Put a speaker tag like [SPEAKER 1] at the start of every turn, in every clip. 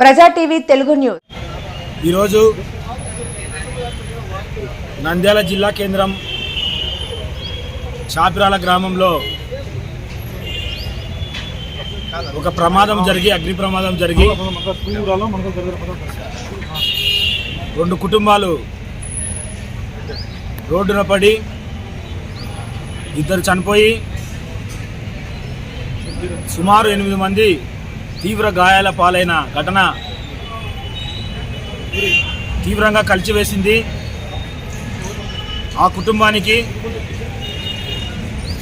[SPEAKER 1] ప్రజా TV Telugu news
[SPEAKER 2] ఈరోజు నంద్యాల జిల్లా కేంద్రం చాపిరాల గ్రామంలో ఒక ప్రమాదం జరిగి అగ్ని ప్రమాదం జరిగి రెండు కుటుంబాలు రోడ్డున పడి ఇద్దరు చనిపోయి సుమారు 8 మంది తీవ్ర గాయాల పాలైన ఘటన తీవ్రంగా కలిచివేసింది. ఆ కుటుంబానికి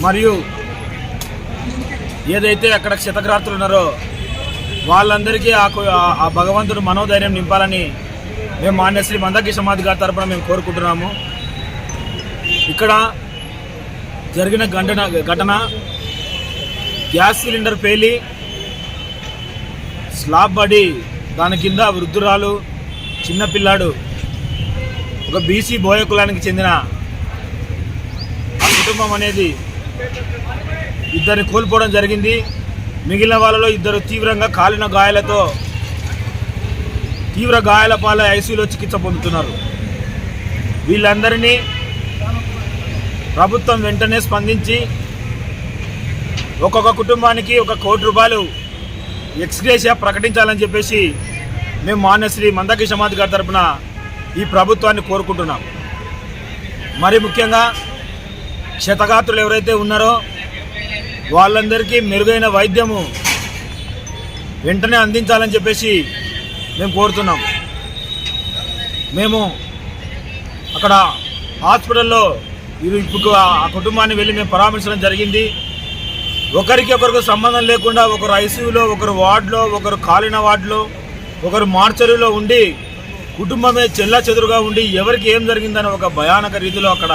[SPEAKER 2] మరియు ఏదైతే అక్కడ క్షతగాత్రులు ఉన్నారో వాళ్ళందరికీ ఆ భగవంతుడు మనోధైర్యం నింపాలని మేము మాన్యశ్రీ మందకృష్ణ సమాధి గారి తరపున మేము కోరుకుంటున్నాము. ఇక్కడ జరిగిన ఘటన గ్యాస్ సిలిండర్ పేలి స్లాబ్ పడి దాని కింద వృద్ధురాలు చిన్నపిల్లాడు ఒక బీసీ బోయ కులానికి చెందిన ఆ కుటుంబం అనేది ఇద్దరిని కోల్పోవడం జరిగింది. మిగిలిన వాళ్ళలో ఇద్దరు తీవ్రంగా కాలిన గాయాలతో తీవ్ర గాయాల పాలై ఐసీయూలో చికిత్స పొందుతున్నారు. వీళ్ళందరినీ ప్రభుత్వం వెంటనే స్పందించి ఒక్కొక్క కుటుంబానికి 1 కోటి రూపాయలు ఎక్స్గ్రేషియా ప్రకటించాలని చెప్పేసి మేము మాన్యశ్రీ మందకృష్ణ సమాధి గారి తరపున ఈ ప్రభుత్వాన్ని కోరుకుంటున్నాం. మరి ముఖ్యంగా క్షతగాత్రులు ఎవరైతే ఉన్నారో వాళ్ళందరికీ మెరుగైన వైద్యము వెంటనే అందించాలని చెప్పేసి మేము కోరుతున్నాం. మేము అక్కడ హాస్పిటల్లో ఇప్పుడు ఆ కుటుంబాన్ని వెళ్ళి మేము పరామర్శించడం జరిగింది. ఒకరికి సంబంధం లేకుండా ఒకరు ఐసీయూలో, ఒకరు వార్డులో, ఒకరు కాలిన వార్డులో, ఒకరు మార్చరీలో ఉండి కుటుంబమే చెల్లాచెదురుగా ఉండి ఎవరికి ఏం జరిగిందని ఒక భయానక రీతిలో అక్కడ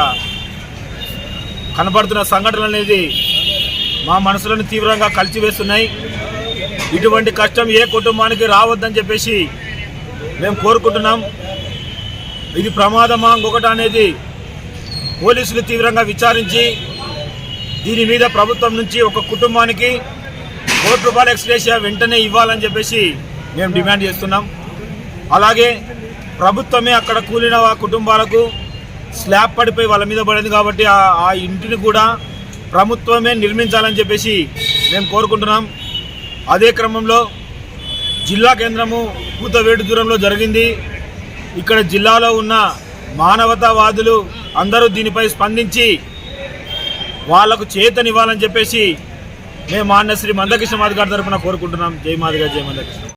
[SPEAKER 2] కనపడుతున్న సంఘటనలు అనేది మా మనసులను తీవ్రంగా కలిచివేస్తున్నాయి. ఇటువంటి కష్టం ఏ కుటుంబానికి రావద్దని చెప్పేసి మేము కోరుకుంటున్నాం. ఇది ప్రమాదమా ఇంకొకటి అనేది పోలీసులు తీవ్రంగా విచారించి దీని మీద ప్రభుత్వం నుంచి ఒక కుటుంబానికి 1 కోటి రూపాయల ఎక్స్గ్రేషియా వెంటనే ఇవ్వాలని చెప్పేసి మేము డిమాండ్ చేస్తున్నాం. అలాగే ప్రభుత్వమే అక్కడ కూలిన ఆ కుటుంబాలకు స్లాబ్ పడిపోయి వాళ్ళ మీద పడింది కాబట్టి ఆ ఇంటిని కూడా ప్రభుత్వమే నిర్మించాలని చెప్పేసి మేము కోరుకుంటున్నాం. అదే క్రమంలో జిల్లా కేంద్రము కూతవేటు దూరంలో జరిగింది. ఇక్కడ జిల్లాలో ఉన్న మానవతావాదులు అందరూ దీనిపై స్పందించి వాళ్లకు చేతనివ్వాలని చెప్పేసి మేము మాన్యశ్రీ మందకృష్ణ సమాధి గారి తరపున కోరుకుంటున్నాం. జై మాదిగా, జై మందకృష్ణ.